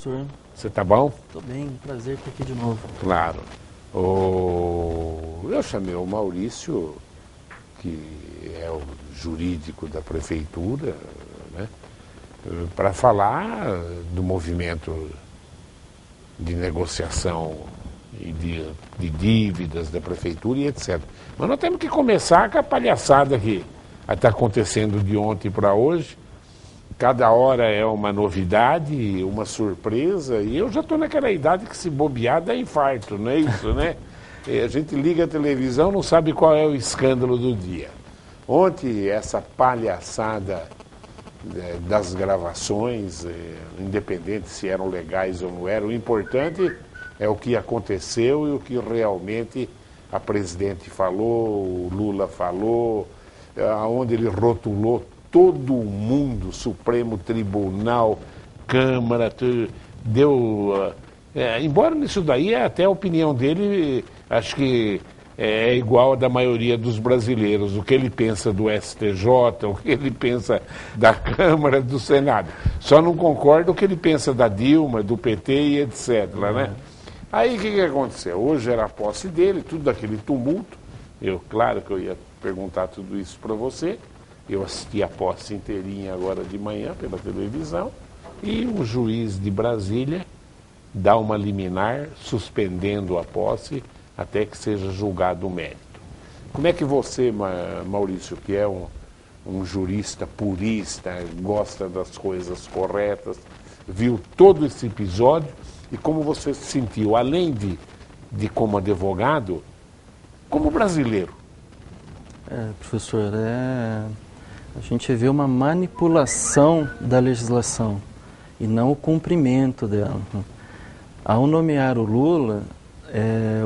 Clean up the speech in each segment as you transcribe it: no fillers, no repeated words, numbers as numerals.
Professor, Você tá bom? tô bem, prazer estar aqui de novo. Claro. Eu chamei o Maurício, que é o jurídico da prefeitura, né, para falar do movimento de negociação e de dívidas da prefeitura e etc. Mas nós temos que começar com a palhaçada que está acontecendo de ontem para hoje. Cada hora é uma novidade, uma surpresa, e eu já estou naquela idade que se bobear dá infarto, não é isso, né? A gente liga a televisão, não sabe qual é o escândalo do dia. Ontem, essa palhaçada das gravações, independente se eram legais ou não eram, o importante é o que aconteceu e o que realmente a presidente falou, o Lula falou, aonde ele rotulou todo mundo, Supremo Tribunal, Câmara, deu... embora nisso daí, até a opinião dele, acho que é igual a da maioria dos brasileiros, o que ele pensa do STJ, o que ele pensa da Câmara, do Senado. Só não concorda o que ele pensa da Dilma, do PT e etc. Né? Aí o que aconteceu? Hoje era a posse dele, tudo daquele tumulto. Claro que eu ia perguntar tudo isso para você. Eu assisti a posse inteirinha agora de manhã pela televisão e o juiz de Brasília dá uma liminar suspendendo a posse até que seja julgado o mérito. Como é que você, Maurício, que é um jurista purista, gosta das coisas corretas, viu todo esse episódio e como você se sentiu, além de como advogado, como brasileiro? Professor, a gente vê uma manipulação da legislação e não o cumprimento dela. Ao nomear o Lula,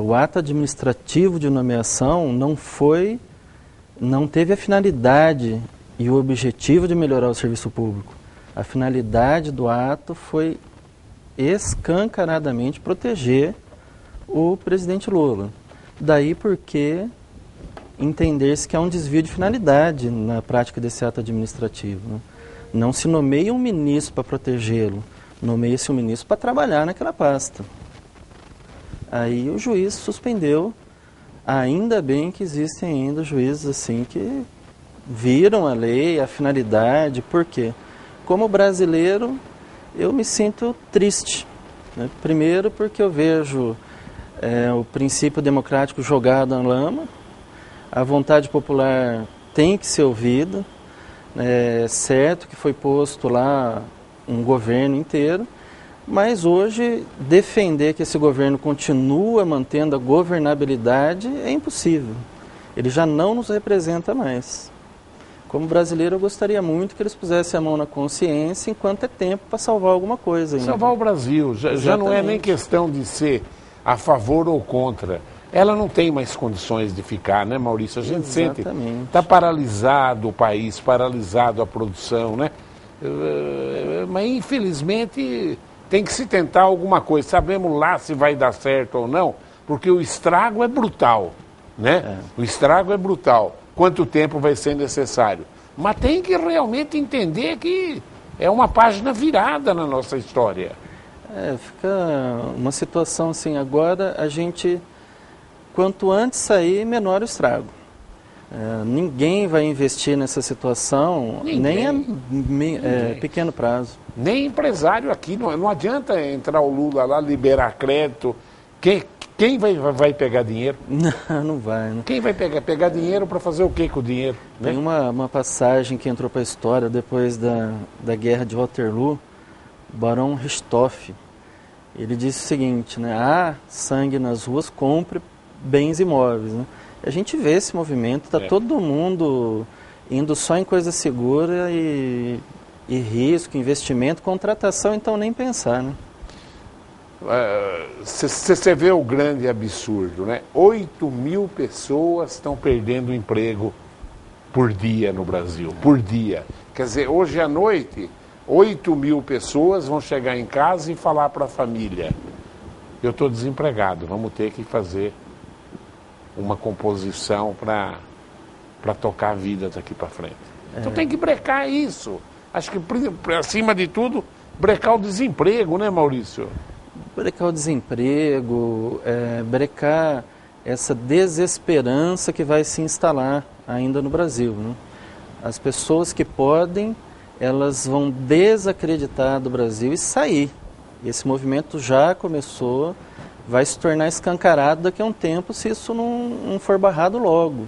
o ato administrativo de nomeação não teve a finalidade e o objetivo de melhorar o serviço público. A finalidade do ato foi escancaradamente proteger o presidente Lula. Daí porque entender-se que há um desvio de finalidade na prática desse ato administrativo. Né? Não se nomeia um ministro para protegê-lo, nomeia-se um ministro para trabalhar naquela pasta. Aí o juiz suspendeu, ainda bem que existem ainda juízes assim que viram a lei, a finalidade, por quê? Como brasileiro, eu me sinto triste. Né? Primeiro porque eu vejo o princípio democrático jogado na lama. A vontade popular tem que ser ouvida, é certo que foi posto lá um governo inteiro, mas hoje defender que esse governo continua mantendo a governabilidade é impossível. Ele já não nos representa mais. Como brasileiro, eu gostaria muito que eles pusessem a mão na consciência enquanto é tempo para salvar alguma coisa ainda. Salvar o Brasil, já não é nem questão de ser a favor ou contra. Ela não tem mais condições de ficar, né, Maurício? A gente sente, está paralisado o país, paralisado a produção, né? Mas, infelizmente, tem que se tentar alguma coisa. Sabemos lá se vai dar certo ou não, porque o estrago é brutal, né? O estrago é brutal. Quanto tempo vai ser necessário? Mas tem que realmente entender que é uma página virada na nossa história. Fica uma situação assim, agora a gente... Quanto antes sair, menor o estrago. Ninguém vai investir nessa situação, nem a pequeno prazo. Nem empresário aqui, não adianta entrar o Lula lá, liberar crédito. Quem vai pegar dinheiro? Não vai. Né? Quem vai pegar dinheiro para fazer o que com o dinheiro? Tem uma passagem que entrou para a história depois da guerra de Waterloo, o Barão Richthofen. Ele disse o seguinte, né, há sangue nas ruas, compre bens imóveis. Né? A gente vê esse movimento, está todo mundo indo só em coisa segura e risco, investimento, contratação, então nem pensar. Né? Você vê o grande absurdo, né? 8 mil pessoas estão perdendo o emprego por dia no Brasil, por dia. Quer dizer, hoje à noite, 8 mil pessoas vão chegar em casa e falar para a família, eu estou desempregado, vamos ter que fazer uma composição para tocar a vida daqui para frente. Então tem que brecar isso. Acho que, acima de tudo, brecar o desemprego, né, Maurício? Brecar o desemprego, brecar essa desesperança que vai se instalar ainda no Brasil, né? As pessoas que podem, elas vão desacreditar do Brasil e sair. Esse movimento já começou, vai se tornar escancarado daqui a um tempo se isso não for barrado logo.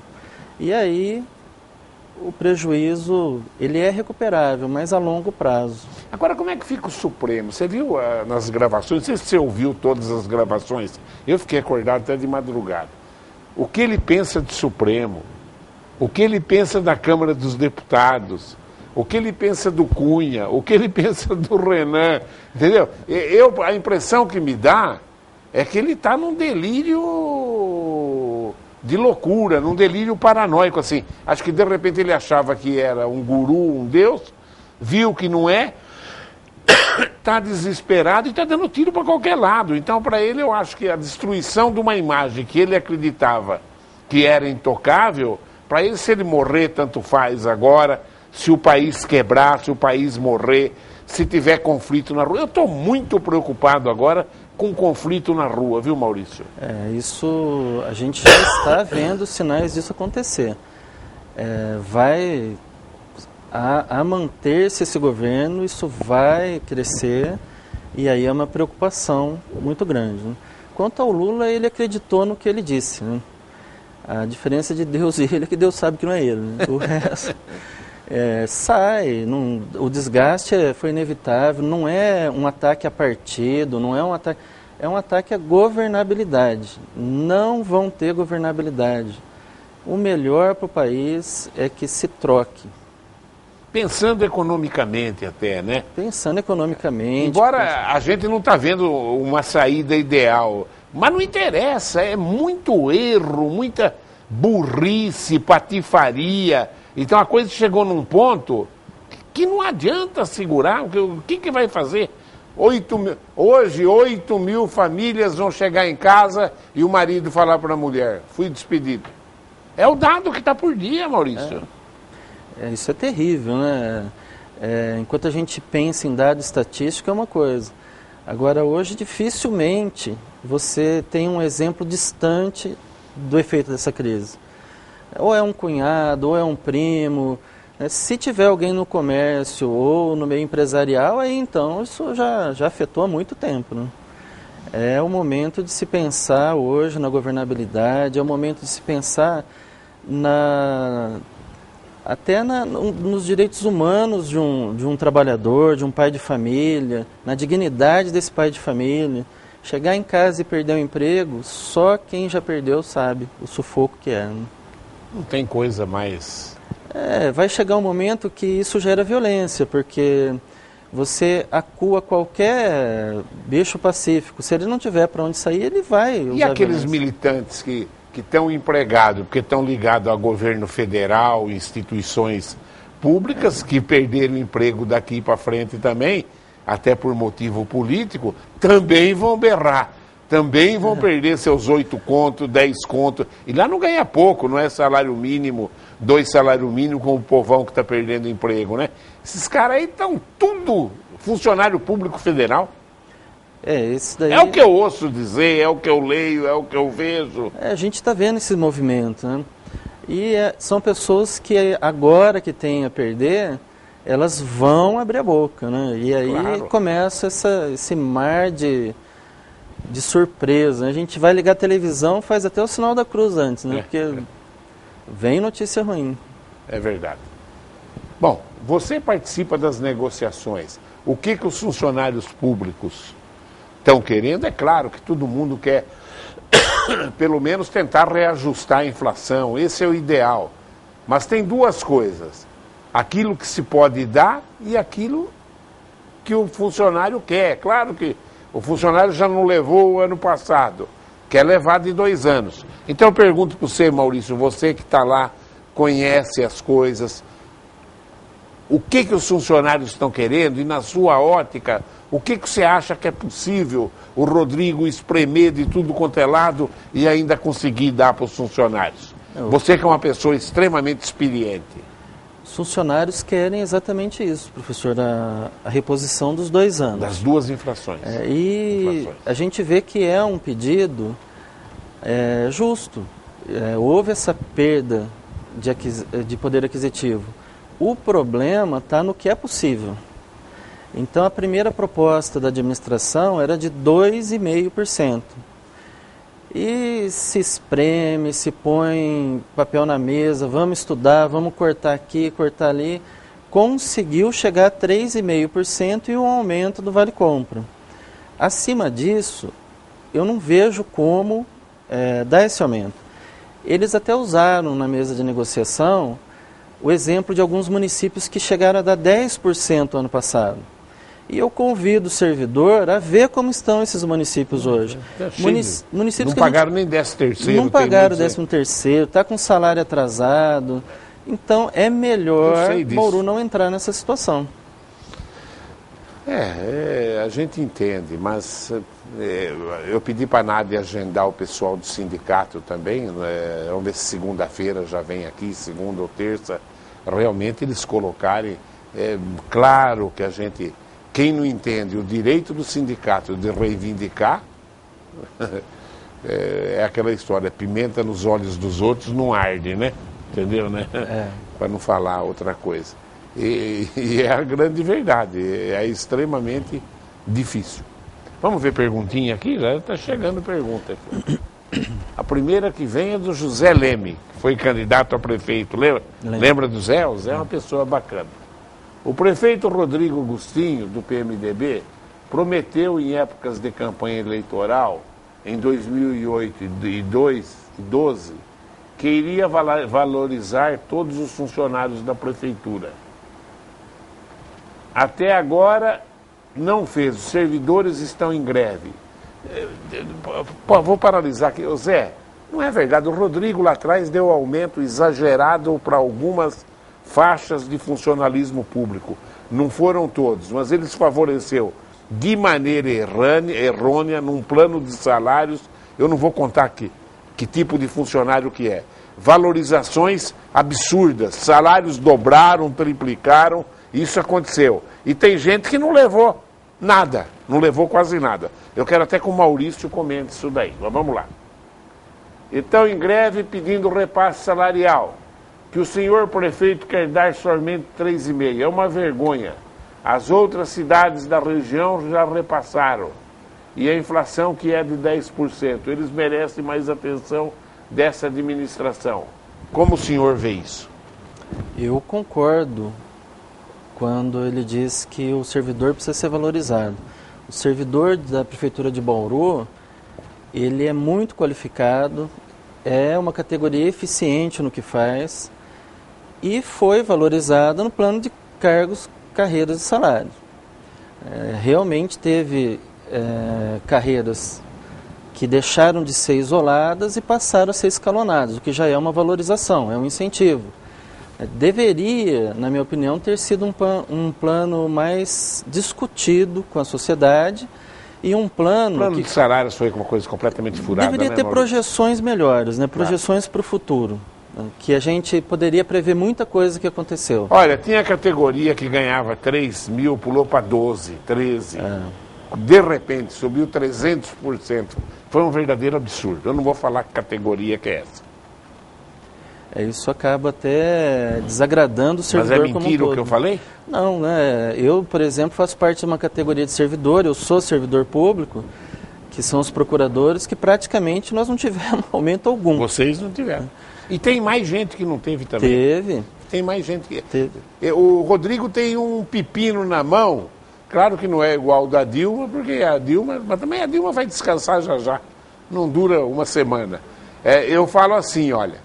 E aí o prejuízo, ele é recuperável, mas a longo prazo. Agora, como é que fica o Supremo? Você viu nas gravações, não sei se você ouviu todas as gravações, eu fiquei acordado até de madrugada. O que ele pensa de Supremo, o que ele pensa da Câmara dos Deputados, o que ele pensa do Cunha, o que ele pensa do Renan, entendeu? A impressão que me dá é que ele está num delírio de loucura, num delírio paranoico, assim. Acho que de repente ele achava que era um guru, um deus, viu que não é, está desesperado e está dando tiro para qualquer lado. Então, para ele, eu acho que a destruição de uma imagem que ele acreditava que era intocável, para ele, se ele morrer, tanto faz agora, se o país quebrar, se o país morrer, se tiver conflito na rua. Eu estou muito preocupado agora com conflito na rua, viu, Maurício? Isso a gente já está vendo sinais disso acontecer. A manter-se esse governo, isso vai crescer e aí é uma preocupação muito grande, né? Quanto ao Lula, ele acreditou no que ele disse, né? A diferença de Deus e ele é que Deus sabe que não é ele, né? O resto o desgaste foi inevitável, não é um ataque a partido, não é um ataque, é um ataque à governabilidade. Não vão ter governabilidade. O melhor para o país é que se troque. Pensando economicamente até, né? Pensando economicamente. Embora a gente não está vendo uma saída ideal, mas não interessa, é muito erro, muita burrice, patifaria. Então a coisa chegou num ponto que não adianta segurar. O que vai fazer? Hoje, 8 mil famílias vão chegar em casa e o marido falar para a mulher, fui despedido. É o dado que está por dia, Maurício. Isso é terrível, né? Enquanto a gente pensa em dado estatístico é uma coisa. Agora, hoje, dificilmente você tem um exemplo distante do efeito dessa crise. Ou é um cunhado, ou é um primo. Se tiver alguém no comércio ou no meio empresarial, aí então isso já afetou há muito tempo, né? É o momento de se pensar hoje na governabilidade, é o momento de se pensar nos direitos humanos de um trabalhador, de um pai de família, na dignidade desse pai de família. Chegar em casa e perder o emprego, só quem já perdeu sabe o sufoco que é, né? Não tem coisa mais... vai chegar um momento que isso gera violência, porque você acua qualquer bicho pacífico. Se ele não tiver para onde sair, ele vai usar E aqueles violência. militantes que estão empregados, porque estão ligados ao governo federal, instituições públicas, que perderam o emprego daqui para frente também, até por motivo político, também vão berrar. Também vão perder seus 8 contos, 10 contos. E lá não ganha pouco, não é salário mínimo, 2 salários mínimos com o povão que está perdendo emprego, né? Esses caras aí estão tudo funcionário público federal. Esse daí... É o que eu ouço dizer, é o que eu leio, é o que eu vejo. A gente está vendo esse movimento, né? E são pessoas que agora que têm a perder, elas vão abrir a boca, né? E aí começa esse mar de surpresa. A gente vai ligar a televisão, faz até o sinal da cruz antes, né? Porque vem notícia ruim. É verdade. Bom, você participa das negociações. O que os funcionários públicos estão querendo? É claro que todo mundo quer, pelo menos, tentar reajustar a inflação. Esse é o ideal. Mas tem duas coisas. Aquilo que se pode dar e aquilo que o funcionário quer. Claro que o funcionário já não levou o ano passado, quer levar de 2 anos. Então eu pergunto para você, Maurício, você que está lá, conhece as coisas, o que os funcionários estão querendo e, na sua ótica, o que você acha que é possível o Rodrigo espremer de tudo quanto é lado e ainda conseguir dar para os funcionários? Você que é uma pessoa extremamente experiente. Os funcionários querem exatamente isso, professor, a reposição dos 2 anos. Das 2 inflações. E a gente vê que é um pedido justo. Houve essa perda de poder aquisitivo. O problema está no que é possível. Então, a primeira proposta da administração era de 2,5%. E se espreme, se põe papel na mesa, vamos estudar, vamos cortar aqui, cortar ali. Conseguiu chegar a 3,5% e um aumento do Vale Compra. Acima disso, eu não vejo como dar esse aumento. Eles até usaram na mesa de negociação o exemplo de alguns municípios que chegaram a dar 10% ano passado. E eu convido o servidor a ver como estão esses municípios hoje. Municípios não pagaram nem 13º. Não pagaram 13º, está com salário atrasado. Então é melhor Bauru não entrar nessa situação. A gente entende, mas eu pedi para a Nádia agendar o pessoal do sindicato também. Vamos ver se segunda-feira já vem aqui, segunda ou terça, realmente eles colocarem. Claro que a gente... Quem não entende o direito do sindicato de reivindicar, é aquela história, pimenta nos olhos dos outros não arde, né? Entendeu, né? Para não falar outra coisa. E é a grande verdade, é extremamente difícil. Vamos ver perguntinha aqui? Já está chegando pergunta aqui. A primeira que vem é do José Leme, que foi candidato a prefeito, lembra? Lembra do Zé? O Zé é uma pessoa bacana. O prefeito Rodrigo Agostinho, do PMDB, prometeu em épocas de campanha eleitoral, em 2008 e 2012, que iria valorizar todos os funcionários da prefeitura. Até agora não fez, os servidores estão em greve. Vou paralisar aqui. Zé, não é verdade, o Rodrigo lá atrás deu aumento exagerado para algumas faixas de funcionalismo público. Não foram todos, mas eles favoreceu de maneira errônea, num plano de salários, eu não vou contar aqui que tipo de funcionário que é. Valorizações absurdas, salários dobraram, triplicaram, isso aconteceu. E tem gente que não levou nada, não levou quase nada. Eu quero até que o Maurício comente isso daí, mas vamos lá. Então, em greve pedindo repasse salarial, que o senhor prefeito quer dar somente 3,5%. É uma vergonha. As outras cidades da região já repassaram. E a inflação que é de 10%. Eles merecem mais atenção dessa administração. Como o senhor vê isso? Eu concordo quando ele diz que o servidor precisa ser valorizado. O servidor da Prefeitura de Bauru, ele é muito qualificado, é uma categoria eficiente no que faz e foi valorizado no plano de cargos, carreiras e salários. Realmente teve carreiras que deixaram de ser isoladas e passaram a ser escalonadas, o que já é uma valorização, é um incentivo. Deveria, na minha opinião, ter sido um plano mais discutido com a sociedade e um plano... O plano de salários foi uma coisa completamente furada, deveria ter projeções melhores, né? Projeções para o futuro, que a gente poderia prever muita coisa que aconteceu. Olha, tinha categoria que ganhava 3 mil, pulou para 12, 13. De repente, subiu 300%. Foi um verdadeiro absurdo. Eu não vou falar que categoria que é essa. Isso acaba até desagradando o servidor como um todo. Mas é mentira o que eu falei? Não, né? Eu, por exemplo, faço parte de uma categoria de servidor, eu sou servidor público, que são os procuradores, que praticamente nós não tivemos aumento algum. Vocês não tiveram. E tem mais gente que não teve também. Teve. Tem mais gente que... Teve. O Rodrigo tem um pepino na mão, claro que não é igual ao da Dilma, porque a Dilma... Mas também a Dilma vai descansar já já. Não dura uma semana. Eu falo assim, olha...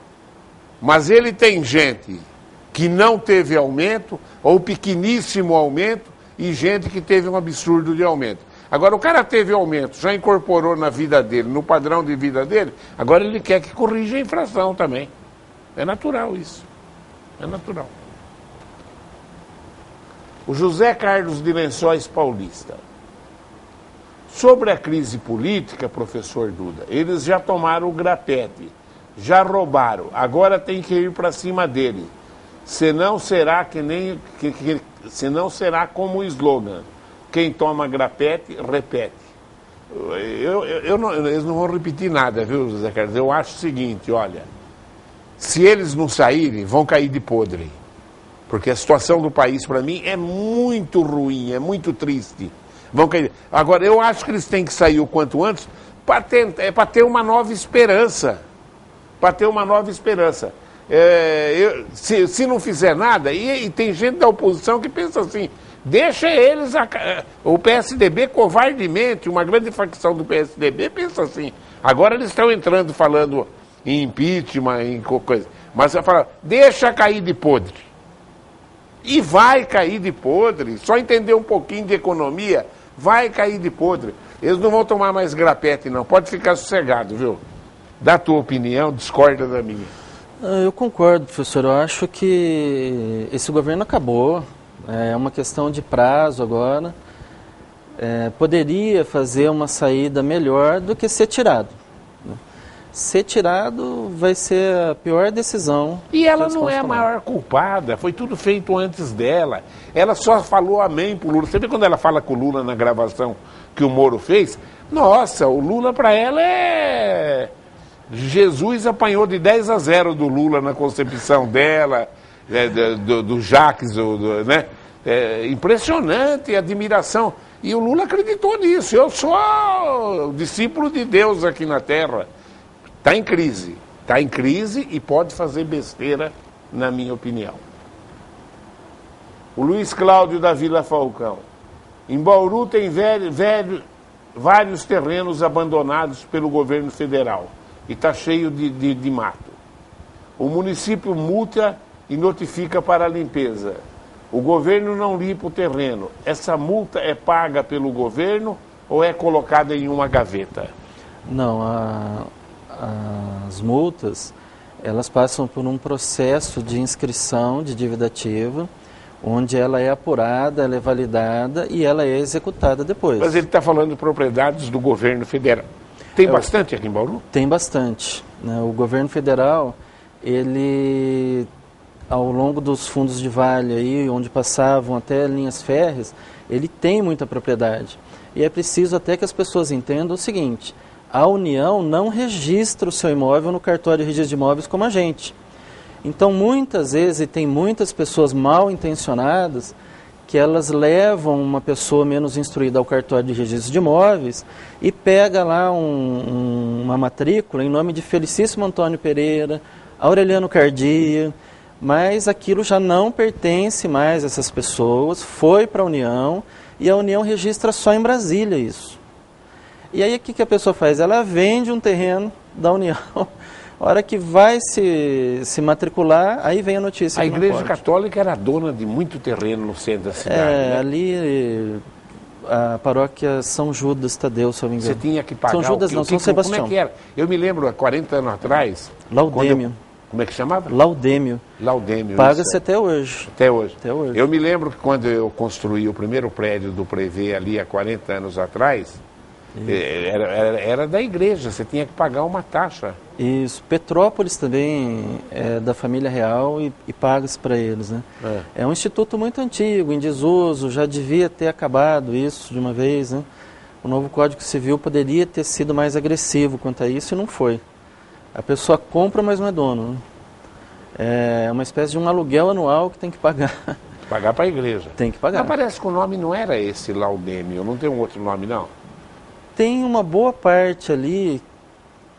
Mas ele tem gente que não teve aumento, ou pequeníssimo aumento, e gente que teve um absurdo de aumento. Agora, o cara teve aumento, já incorporou na vida dele, no padrão de vida dele, agora ele quer que corrija a inflação também. É natural isso. É natural. O José Carlos de Lençóis Paulista. Sobre a crise política, professor Duda, eles já tomaram o grapete. Já roubaram, agora tem que ir para cima dele. senão será senão será como o slogan: quem toma grapete, repete. Eles não vão repetir nada, viu, José Carlos? Eu acho o seguinte, olha, se eles não saírem, vão cair de podre. Porque a situação do país, para mim, é muito ruim, é muito triste. Vão cair. Agora, eu acho que eles têm que sair o quanto antes para ter uma nova esperança. Para ter uma nova esperança. Se não fizer nada, e tem gente da oposição que pensa assim, deixa eles, o PSDB covardemente, uma grande facção do PSDB pensa assim, agora eles estão entrando falando em impeachment, em coisa, mas eu falo, deixa cair de podre, e vai cair de podre, só entender um pouquinho de economia, vai cair de podre, eles não vão tomar mais grapete não, pode ficar sossegado, viu? Dá a tua opinião, discorda da minha. Eu concordo, professor. Eu acho que esse governo acabou. É uma questão de prazo agora. Poderia fazer uma saída melhor do que ser tirado. Ser tirado vai ser a pior decisão. E ela não é a maior culpada. Foi tudo feito antes dela. Ela só falou amém pro Lula. Você vê quando ela fala com o Lula na gravação que o Moro fez? Nossa, o Lula para ela é... Jesus apanhou de 10-0 do Lula na concepção dela, do Jacques, né? Impressionante, admiração. E o Lula acreditou nisso. Eu sou o discípulo de Deus aqui na Terra. Está em crise e pode fazer besteira, na minha opinião. O Luiz Cláudio da Vila Falcão. Em Bauru tem vários terrenos abandonados pelo governo federal. E está cheio de mato. O município multa e notifica para a limpeza. O governo não limpa o terreno. Essa multa é paga pelo governo ou é colocada em uma gaveta? Não, as multas, elas passam por um processo de inscrição de dívida ativa, onde ela é apurada, ela é validada e ela é executada depois. Mas ele está falando de propriedades do governo federal. Tem bastante aqui em Bauru? Tem bastante, né? O governo federal, ele, ao longo dos fundos de vale, aí, onde passavam até linhas férreas, ele tem muita propriedade. E é preciso até que as pessoas entendam o seguinte, a União não registra o seu imóvel no cartório de registro de imóveis como a gente. Então, muitas vezes, e tem muitas pessoas mal intencionadas, que elas levam uma pessoa menos instruída ao cartório de registro de imóveis e pega lá uma matrícula em nome de Felicíssimo Antônio Pereira, Aureliano Cardia, mas aquilo já não pertence mais a essas pessoas, foi para a União e a União registra só em Brasília isso. E aí o que a pessoa faz? Ela vende um terreno da União. A hora que vai se matricular, aí vem a notícia. A Igreja Católica era dona de muito terreno no centro da cidade, né? Ali a paróquia São Judas Tadeu, se eu me engano. Você tinha que pagar... São Judas não, São Sebastião. Como é que era? Eu me lembro, há 40 anos atrás... Laudêmio. Como é que chamava? Laudêmio. Laudêmio. Paga-se até hoje. Até hoje. Até hoje. Eu me lembro que quando eu construí o primeiro prédio do Prevê ali há 40 anos atrás... Era da igreja, você tinha que pagar uma taxa. Isso, Petrópolis também é da família real e paga-se para eles, né? É um instituto muito antigo, em desuso, já devia ter acabado isso de uma vez, né? O novo Código Civil poderia ter sido mais agressivo quanto a isso e não foi. A pessoa compra, mas não é dono, né? É uma espécie de um aluguel anual que tem que pagar. Pagar para a igreja. Tem que pagar. Mas parece que o nome não era esse, Laudêmio, não tem um outro nome, não? Tem uma boa parte ali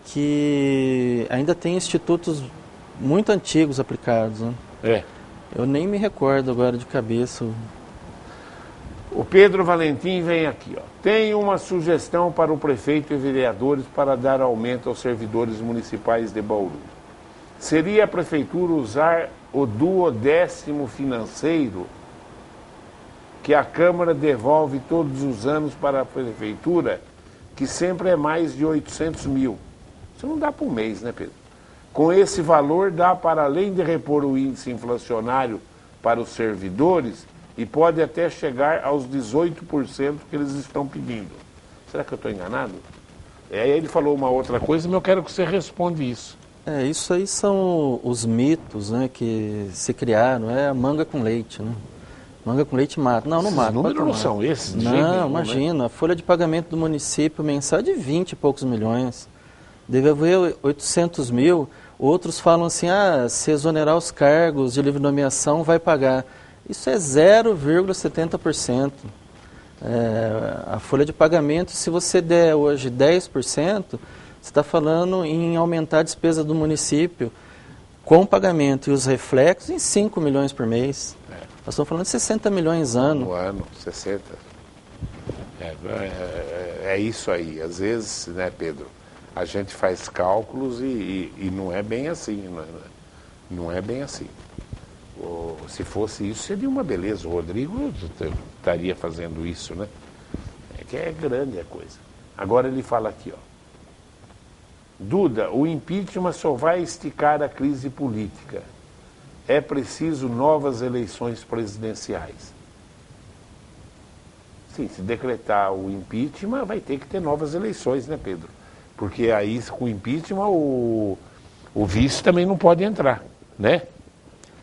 que ainda tem institutos muito antigos aplicados, né? Eu nem me recordo agora de cabeça. O Pedro Valentim vem aqui, ó. Tem uma sugestão para o prefeito e vereadores para dar aumento aos servidores municipais de Bauru. Seria a prefeitura usar o 12º financeiro que a Câmara devolve todos os anos para a prefeitura, que sempre é mais de 800 mil. Isso não dá por mês, né, Pedro? Com esse valor, dá para, além de repor o índice inflacionário para os servidores, e pode até chegar aos 18% que eles estão pedindo. Será que eu estou enganado? Aí ele falou uma outra coisa, mas eu quero que você responda isso. Isso aí são os mitos, né, que se criaram, a manga com leite, né? Manga com leite mata. Não, não mata. Os números não são esses, de jeito Não, nenhum, imagina, né? a folha de pagamento do município mensal é de 20 e poucos milhões. Deve haver 800 mil. Outros falam assim, se exonerar os cargos de livre nomeação, vai pagar. Isso é 0,70%. A folha de pagamento, se você der hoje 10%, você está falando em aumentar a despesa do município com o pagamento e os reflexos em 5 milhões por mês. Nós estamos falando de 60 milhões ano. No ano, 60. É isso aí. Às vezes, né, Pedro, a gente faz cálculos e não é bem assim. Não é bem assim. Se fosse isso, seria uma beleza. O Rodrigo estaria fazendo isso, né? É que é grande a coisa. Agora ele fala aqui, ó. Duda, o impeachment só vai esticar a crise política. É preciso novas eleições presidenciais. Sim, se decretar o impeachment, vai ter que ter novas eleições, né, Pedro? Porque aí, com o impeachment, o vice também não pode entrar, né?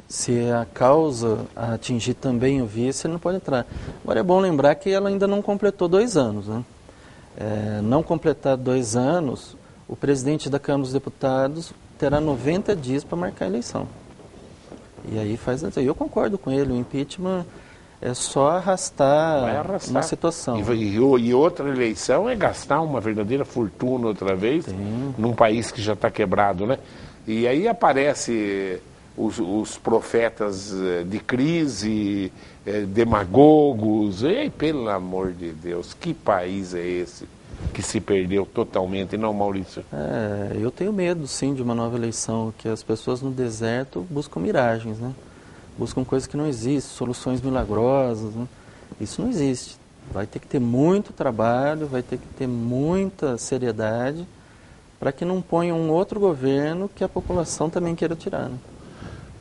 Se a causa atingir também o vice, ele não pode entrar. Agora é bom lembrar que ela ainda não completou 2 anos, né? Não completar 2 anos, o presidente da Câmara dos Deputados terá 90 dias para marcar a eleição. E aí eu concordo com ele, o impeachment é só arrastar uma situação. E outra eleição é gastar uma verdadeira fortuna outra vez, num país que já está quebrado, né? E aí aparece os profetas de crise, demagogos, e pelo amor de Deus, que país é esse que se perdeu totalmente, não, Maurício? Eu tenho medo, sim, de uma nova eleição, que as pessoas no deserto buscam miragens, né? Buscam coisas que não existem, soluções milagrosas, né? Isso não existe. Vai ter que ter muito trabalho, vai ter que ter muita seriedade para que não ponha um outro governo que a população também queira tirar, né?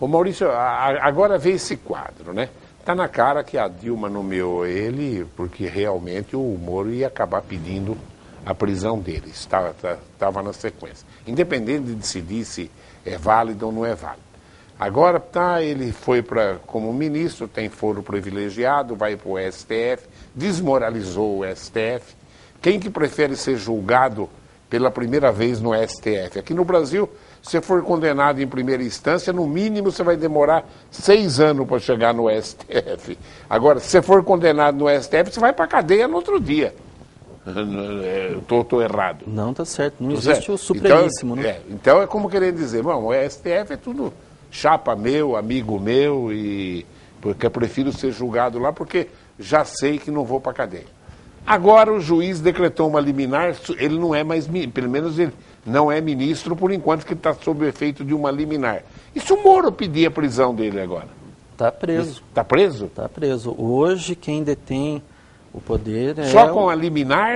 Ô Maurício, agora vê esse quadro, né? Está na cara que a Dilma nomeou ele porque realmente o Moro ia acabar pedindo a prisão dele. Estava na sequência. Independente de decidir se é válido ou não é válido. Agora ele foi como ministro, tem foro privilegiado, vai para o STF, desmoralizou o STF. Quem que prefere ser julgado pela primeira vez no STF? Aqui no Brasil, se você for condenado em primeira instância, no mínimo você vai demorar 6 anos para chegar no STF. Agora, se você for condenado no STF, você vai para a cadeia no outro dia. Estou errado. Não, está certo. Não existe o supremíssimo, né? Então é como querer dizer, bom, o STF é tudo chapa meu, amigo meu, porque eu prefiro ser julgado lá porque já sei que não vou para a cadeia. Agora o juiz decretou uma liminar, ele não é mais, pelo menos ele não é ministro por enquanto, que está sob o efeito de uma liminar. E se o Moro pedir a prisão dele agora? Está preso. Está preso? Está preso. Hoje quem detém o poder Só com a liminar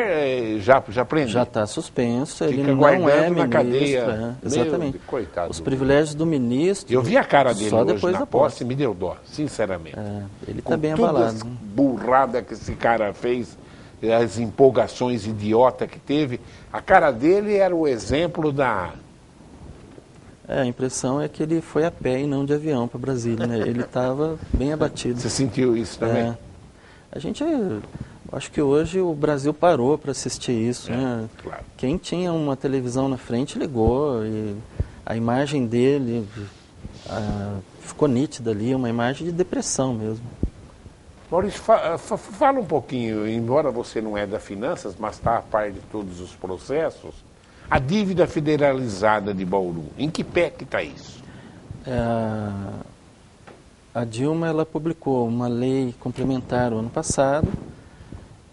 já prende? Já está suspenso, ele Fica não é na ministro. Cadeia. Exatamente. Coitado. Os privilégios do ministro... Eu vi a cara dele só hoje depois na da posse e me deu dó, sinceramente. Ele está bem abalado. Com burrada que esse cara fez, as empolgações idiota que teve, a cara dele era o exemplo da... A impressão é que ele foi a pé e não de avião para Brasília, né? Ele estava bem abatido. Você sentiu isso também? Acho que hoje o Brasil parou para assistir isso, né? Claro. Quem tinha uma televisão na frente ligou e a imagem dele ficou nítida ali, uma imagem de depressão mesmo. Maurício, fala um pouquinho, embora você não é da finanças, mas está a par de todos os processos, a dívida federalizada de Bauru, em que pé que está isso? A Dilma ela publicou uma lei complementar o ano passado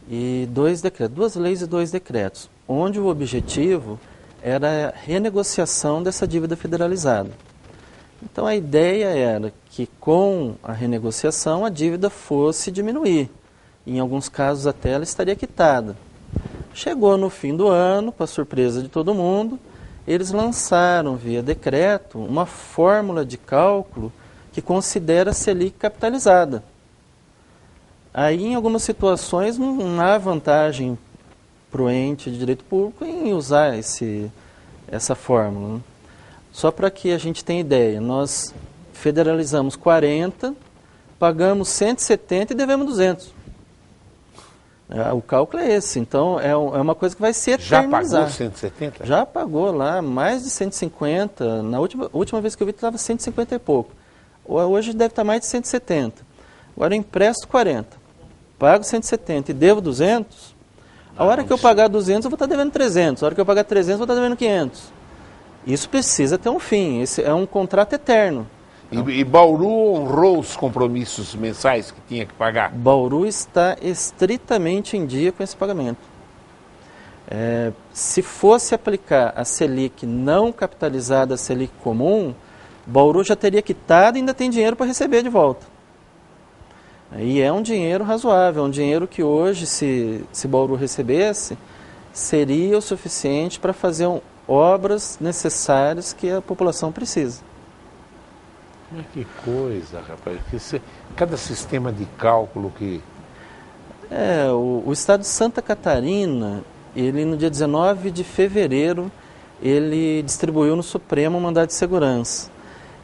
e 2 decretos, 2 leis e 2 decretos, onde o objetivo era a renegociação dessa dívida federalizada. Então a ideia era que com a renegociação a dívida fosse diminuir. Em alguns casos até ela estaria quitada. Chegou no fim do ano, para surpresa de todo mundo, eles lançaram via decreto uma fórmula de cálculo que considera a Selic capitalizada. Aí em algumas situações não há vantagem para o ente de direito público em usar essa fórmula, né? Só para que a gente tenha ideia, nós federalizamos 40, pagamos 170 e devemos 200. O cálculo é esse, então é uma coisa que vai se eternizar. Já pagou 170? Já pagou lá, mais de 150, na última vez que eu vi estava 150 e pouco. Hoje deve estar mais de 170. Agora eu empresto 40, pago 170 e devo 200, a hora que eu pagar 200 eu vou estar devendo 300, a hora que eu pagar 300 eu vou estar devendo 500. Isso precisa ter um fim, esse é um contrato eterno. E Bauru honrou os compromissos mensais que tinha que pagar? Bauru está estritamente em dia com esse pagamento. Se fosse aplicar a Selic não capitalizada, a Selic comum, Bauru já teria quitado e ainda tem dinheiro para receber de volta. E é um dinheiro razoável, um dinheiro que hoje, se Bauru recebesse, seria o suficiente para fazer obras necessárias que a população precisa. Mas que coisa, rapaz. Cada sistema de cálculo que... O estado de Santa Catarina, ele no dia 19 de fevereiro, ele distribuiu no Supremo um mandado de segurança.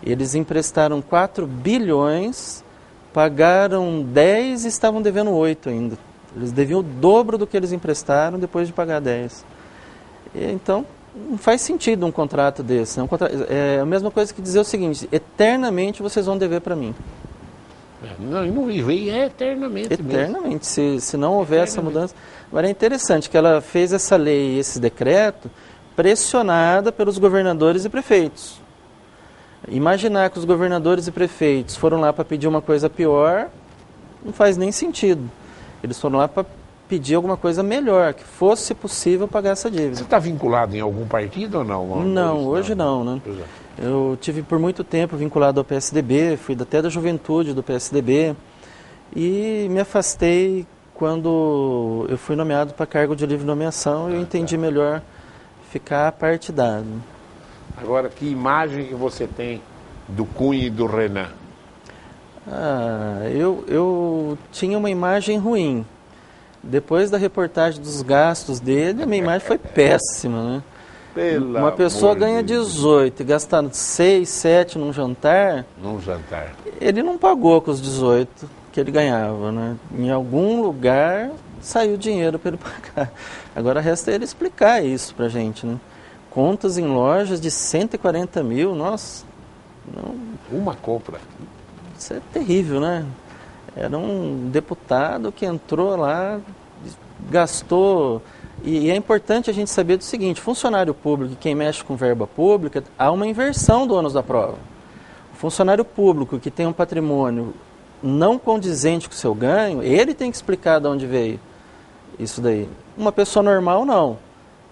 Eles emprestaram 4 bilhões, pagaram 10 e estavam devendo 8 ainda. Eles deviam o dobro do que eles emprestaram depois de pagar 10. Então, não faz sentido um contrato desse. É a mesma coisa que dizer o seguinte: eternamente vocês vão dever para mim. Não viver é eternamente. Eternamente, se não houver essa mudança. Agora é interessante que ela fez essa lei, esse decreto, pressionada pelos governadores e prefeitos. Imaginar que os governadores e prefeitos foram lá para pedir uma coisa pior, não faz nem sentido. Eles foram lá para pedir alguma coisa melhor, que fosse possível pagar essa dívida. Você está vinculado em algum partido ou não? Não, hoje não, né? Eu tive por muito tempo vinculado ao PSDB, fui até da juventude do PSDB e me afastei quando eu fui nomeado para cargo de livre nomeação e eu entendi melhor ficar partidário. Agora, que imagem que você tem do Cunha e do Renan? Eu tinha uma imagem ruim. Depois da reportagem dos gastos dele, a minha imagem foi péssima, né? Uma pessoa ganha 18 e gasta 6, 7 num jantar. Ele não pagou com os 18 que ele ganhava, né? Em algum lugar saiu dinheiro para ele pagar. Agora resta ele explicar isso pra gente, né? Contas em lojas de 140 mil, nossa. Não, uma compra. Isso é terrível, né? Era um deputado que entrou lá, gastou... E é importante a gente saber do seguinte: funcionário público, quem mexe com verba pública, há uma inversão do ônus da prova. O funcionário público que tem um patrimônio não condizente com o seu ganho, ele tem que explicar de onde veio isso daí. Uma pessoa normal, não.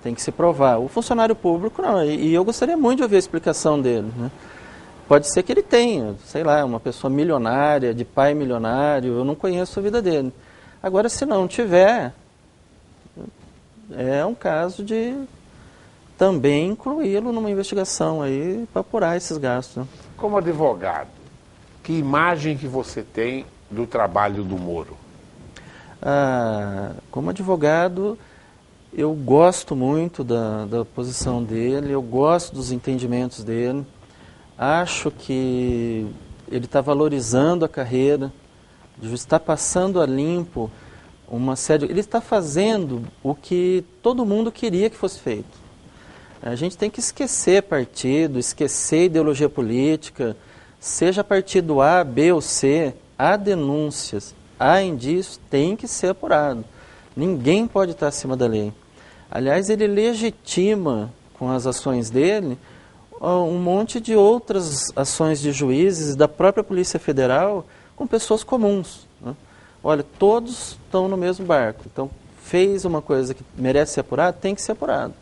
Tem que se provar. O funcionário público, não. E eu gostaria muito de ouvir a explicação dele, né? Pode ser que ele tenha, sei lá, uma pessoa milionária, de pai milionário, eu não conheço a vida dele. Agora, se não tiver... é um caso de também incluí-lo numa investigação aí para apurar esses gastos. Né? Como advogado, que imagem que você tem do trabalho do Moro? Como advogado, eu gosto muito da posição dele, eu gosto dos entendimentos dele, acho que ele está valorizando a carreira, está passando a limpo uma série... Ele está fazendo o que todo mundo queria que fosse feito. A gente tem que esquecer partido, esquecer ideologia política, seja partido A, B ou C, há denúncias, há indícios, tem que ser apurado. Ninguém pode estar acima da lei. Aliás, ele legitima, com as ações dele, um monte de outras ações de juízes da própria Polícia Federal com pessoas comuns, né? Olha, todos estão no mesmo barco. Então, fez uma coisa que merece ser apurada, tem que ser apurado.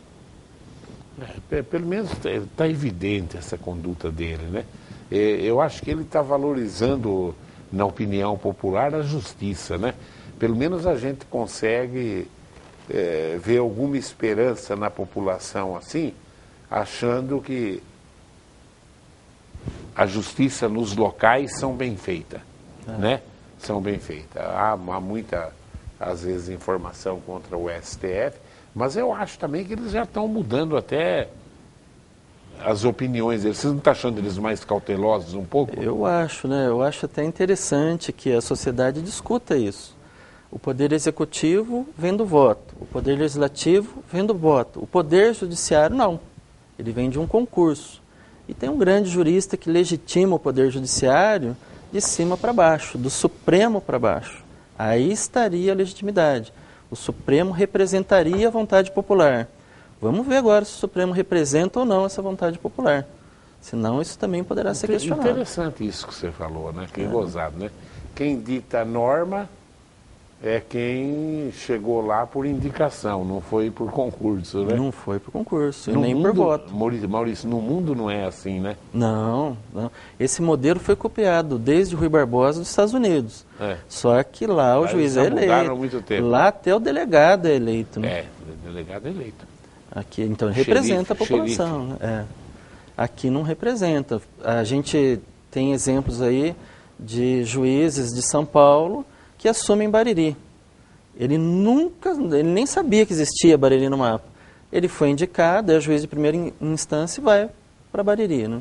Pelo menos está evidente essa conduta dele, né? Eu acho que ele está valorizando, na opinião popular, a justiça, né? Pelo menos a gente consegue ver alguma esperança na população assim, achando que a justiça nos locais são bem feita, né? São bem feitas. Há muita, às vezes, informação contra o STF, mas eu acho também que eles já estão mudando até as opiniões deles. Você não está achando eles mais cautelosos um pouco? Eu acho, né? Eu acho até interessante que a sociedade discuta isso. O poder executivo vem do voto, o poder legislativo vem do voto, o poder judiciário não. Ele vem de um concurso. E tem um grande jurista que legitima o poder judiciário de cima para baixo, do Supremo para baixo. Aí estaria a legitimidade. O Supremo representaria a vontade popular. Vamos ver agora se o Supremo representa ou não essa vontade popular. Senão isso também poderá ser questionado. Interessante isso que você falou, né? Que gozado, né? Quem dita a norma é quem chegou lá por indicação, não foi por concurso, né? Não foi por concurso, e No nem mundo, por voto. Maurício, no mundo não é assim, né? Não, não. Esse modelo foi copiado desde Rui Barbosa dos Estados Unidos. Só que lá o juiz é eleito. Mudaram há muito tempo. Lá até o delegado é eleito. Né? É, o delegado é eleito. Aqui, então, representa a população. Né? Aqui não representa. A gente tem exemplos aí de juízes de São Paulo que assumem Bariri. Ele nem sabia que existia Bariri no mapa. Ele foi indicado, é juiz de primeira instância e vai para Bariri. Né?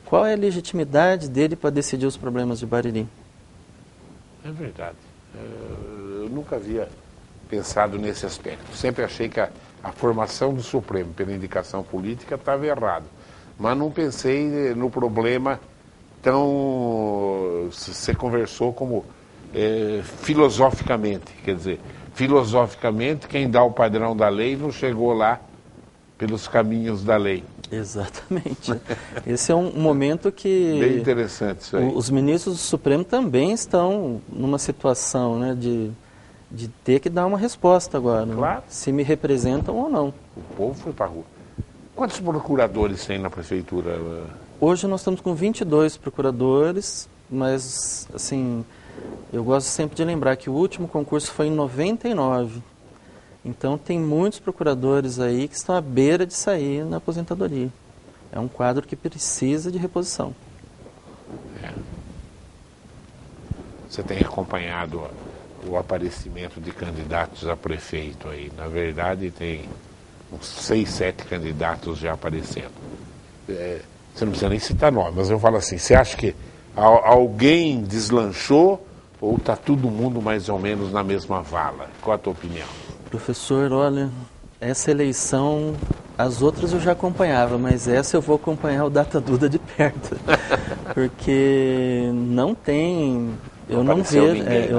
Qual é a legitimidade dele para decidir os problemas de Bariri? É verdade. Eu nunca havia pensado nesse aspecto. Sempre achei que a formação do Supremo pela indicação política estava errado. Mas não pensei no problema tão... Você conversou como filosoficamente. Quer dizer, filosoficamente, quem dá o padrão da lei não chegou lá pelos caminhos da lei. Exatamente. Esse é um momento que... Bem interessante isso aí. Os ministros do Supremo também estão numa situação, né, de ter que dar uma resposta agora. Claro. Né? Se me representam ou não. O povo foi para a rua. Quantos procuradores tem na prefeitura? Hoje nós estamos com 22 procuradores, mas, assim, eu gosto sempre de lembrar que o último concurso foi em 99. Então, tem muitos procuradores aí que estão à beira de sair na aposentadoria. É um quadro que precisa de reposição. Você tem acompanhado o aparecimento de candidatos a prefeito aí. Na verdade, tem uns 6, 7 candidatos já aparecendo. Você não precisa nem citar nome, mas eu falo assim, você acha que alguém deslanchou ou está todo mundo mais ou menos na mesma vala? Qual a tua opinião? Professor, olha, essa eleição, as outras eu já acompanhava, mas essa eu vou acompanhar o Data Duda de perto. Porque não tem... Eu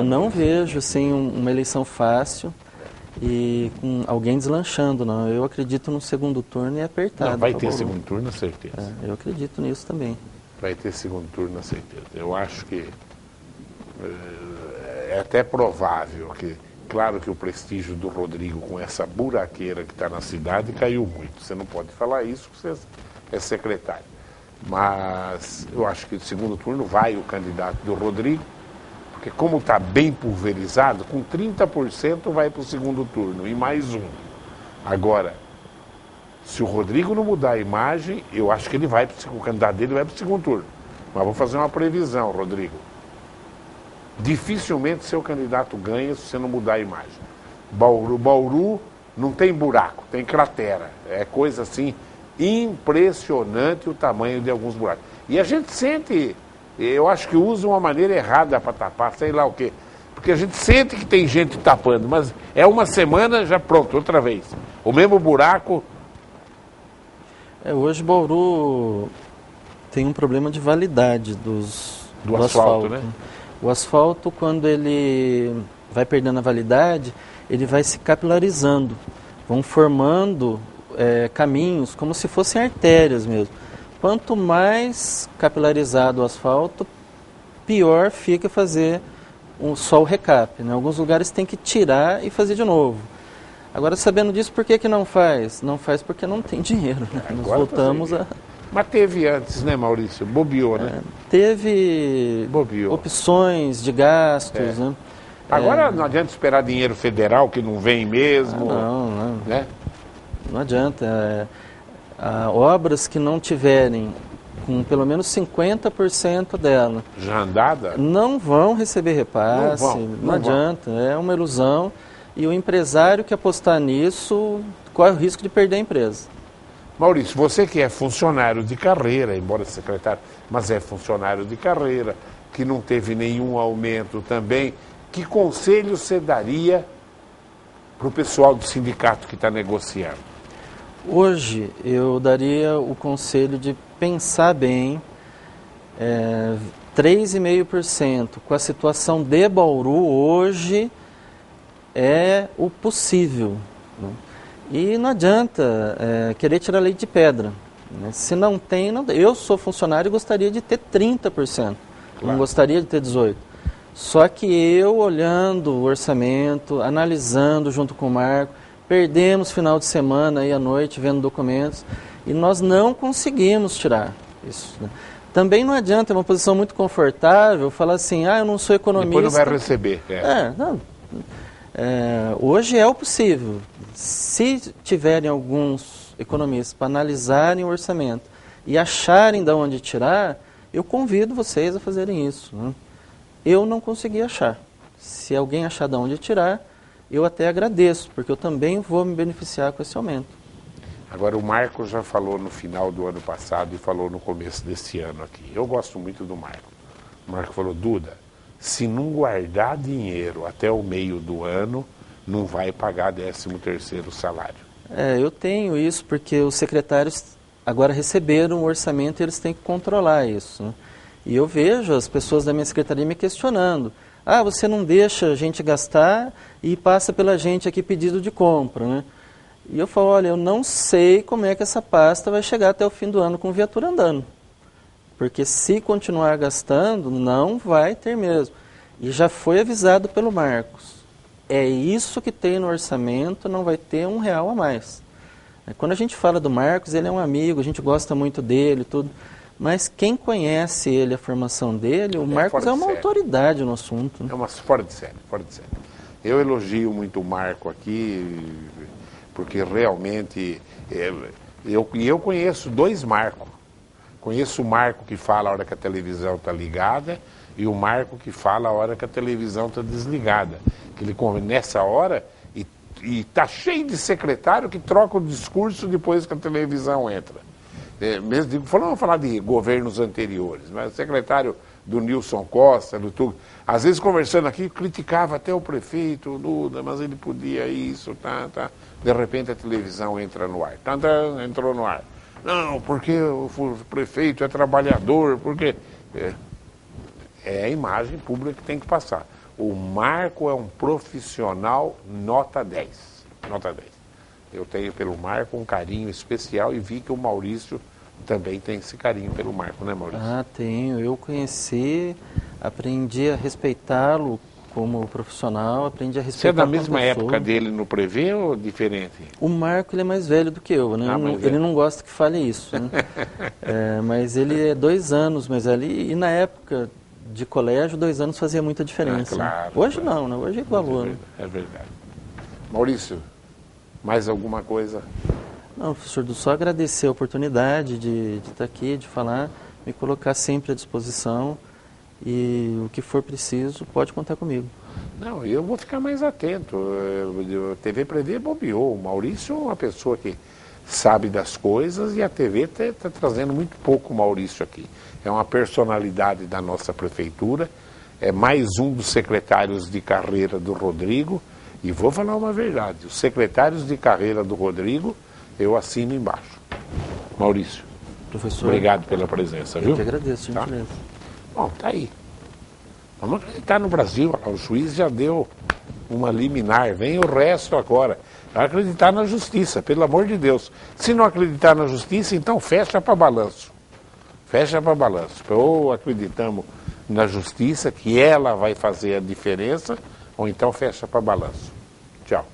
não vejo assim, uma eleição fácil e com alguém deslanchando, não. Eu acredito no segundo turno e apertado. Não, vai ter segundo turno, na certeza. Eu acredito nisso também. Vai ter segundo turno, na certeza. Eu acho que é até provável que, claro que o prestígio do Rodrigo com essa buraqueira que está na cidade caiu muito. Você não pode falar isso porque você é secretário. Mas eu acho que no segundo turno vai o candidato do Rodrigo, porque como está bem pulverizado, com 30% vai para o segundo turno e mais um. Agora, se o Rodrigo não mudar a imagem, eu acho que ele vai, o candidato dele vai para o segundo turno. Mas vou fazer uma previsão, Rodrigo. Dificilmente seu candidato ganha se você não mudar a imagem. Bauru não tem buraco, tem cratera. É coisa assim impressionante o tamanho de alguns buracos. E a gente sente, eu acho que usa uma maneira errada para tapar, sei lá o quê. Porque a gente sente que tem gente tapando, mas é uma semana já pronto, outra vez. O mesmo buraco. Hoje Bauru tem um problema de validade do asfalto, né? O asfalto, quando ele vai perdendo a validade, ele vai se capilarizando. Vão formando caminhos como se fossem artérias mesmo. Quanto mais capilarizado o asfalto, pior fica fazer só o recap. Né? Em alguns lugares tem que tirar e fazer de novo. Agora, sabendo disso, por que não faz? Não faz porque não tem dinheiro. Né? Nós voltamos a... Mas teve antes, né, Maurício? Bobeou, né? Teve opções de gastos, né? Agora não adianta esperar dinheiro federal, que não vem mesmo. Não. Né? Não adianta. Obras que não tiverem com pelo menos 50% dela já andada, não vão receber repasse. Não adianta. É uma ilusão. E o empresário que apostar nisso corre o risco de perder a empresa. Maurício, você que é funcionário de carreira, embora secretário, mas é funcionário de carreira, que não teve nenhum aumento também, que conselho você daria para o pessoal do sindicato que está negociando? Hoje eu daria o conselho de pensar bem, 3,5%. Com a situação de Bauru hoje é o possível, né? E não adianta querer tirar leite de pedra, né? Se não tem, não. Eu sou funcionário e gostaria de ter 30%, não gostaria de ter 18%. Só que eu, olhando o orçamento, analisando junto com o Marco, perdemos final de semana aí à noite vendo documentos e nós não conseguimos tirar isso, né? Também não adianta, é uma posição muito confortável, falar assim, eu não sou economista. Depois não vai receber. Hoje é o possível. Se tiverem alguns economistas para analisarem o orçamento e acharem de onde tirar, eu convido vocês a fazerem isso, né? Eu não consegui achar. Se alguém achar de onde tirar, eu até agradeço, porque eu também vou me beneficiar com esse aumento. Agora, o Marco já falou no final do ano passado e falou no começo desse ano aqui. Eu gosto muito do Marco. O Marco falou, Duda, se não guardar dinheiro até o meio do ano, não vai pagar 13º salário. Eu tenho isso porque os secretários agora receberam o orçamento e eles têm que controlar isso, né? E eu vejo as pessoas da minha secretaria me questionando. Você não deixa a gente gastar e passa pela gente aqui pedido de compra, né? E eu falo, olha, eu não sei como é que essa pasta vai chegar até o fim do ano com viatura andando. Porque se continuar gastando, não vai ter mesmo. E já foi avisado pelo Marcos. É isso que tem no orçamento, não vai ter R$1 a mais. Quando a gente fala do Marcos, ele é um amigo, a gente gosta muito dele, tudo. Mas quem conhece ele, a formação dele, o Marcos é uma autoridade no assunto, né? É uma fora de série, fora de série. Eu elogio muito o Marco aqui, porque realmente eu conheço 2 Marcos. Conheço o Marco que fala a hora que a televisão está ligada e o Marco que fala a hora que a televisão está desligada. Que ele nessa hora e está cheio de secretário que troca o discurso depois que a televisão entra. Vamos falar de governos anteriores, mas o secretário do Nilson Costa, do Tug, às vezes conversando aqui, criticava até o prefeito, o Duda, mas ele podia isso, De repente a televisão entra no ar. Entrou no ar. Não, porque o prefeito é trabalhador, porque... É a imagem pública que tem que passar. O Marco é um profissional nota 10. Nota 10. Eu tenho pelo Marco um carinho especial e vi que o Maurício também tem esse carinho pelo Marco, né, Maurício? Tenho. Eu conheci, aprendi a respeitá-lo como profissional, aprendi a respeitar. Você é da mesma época dele no Prevê ou diferente? O Marco, ele é mais velho do que eu, né? Ele não gosta que fale isso, né? Mas ele é 2 anos mais velho. E na época de colégio, 2 anos fazia muita diferença. Claro, né? Hoje não, né? Hoje é igualou. É verdade. Maurício, mais alguma coisa? Não, professor, só agradecer a oportunidade de estar aqui, de falar, me colocar sempre à disposição e o que for preciso, pode contar comigo. Não, eu vou ficar mais atento. A TV Prevê bobeou. O Maurício é uma pessoa que sabe das coisas e a TV está trazendo muito pouco o Maurício aqui. É uma personalidade da nossa prefeitura, é mais um dos secretários de carreira do Rodrigo. E vou falar uma verdade, os secretários de carreira do Rodrigo, eu assino embaixo. Maurício, professor, obrigado pela presença, viu? Eu que agradeço, gentileza. Bom, tá aí. Vamos acreditar no Brasil, o juiz já deu uma liminar, vem o resto agora. Vai acreditar na justiça, pelo amor de Deus. Se não acreditar na justiça, então fecha para balanço. Fecha para balanço. Ou acreditamos na justiça, que ela vai fazer a diferença, ou então fecha para balanço. Tchau.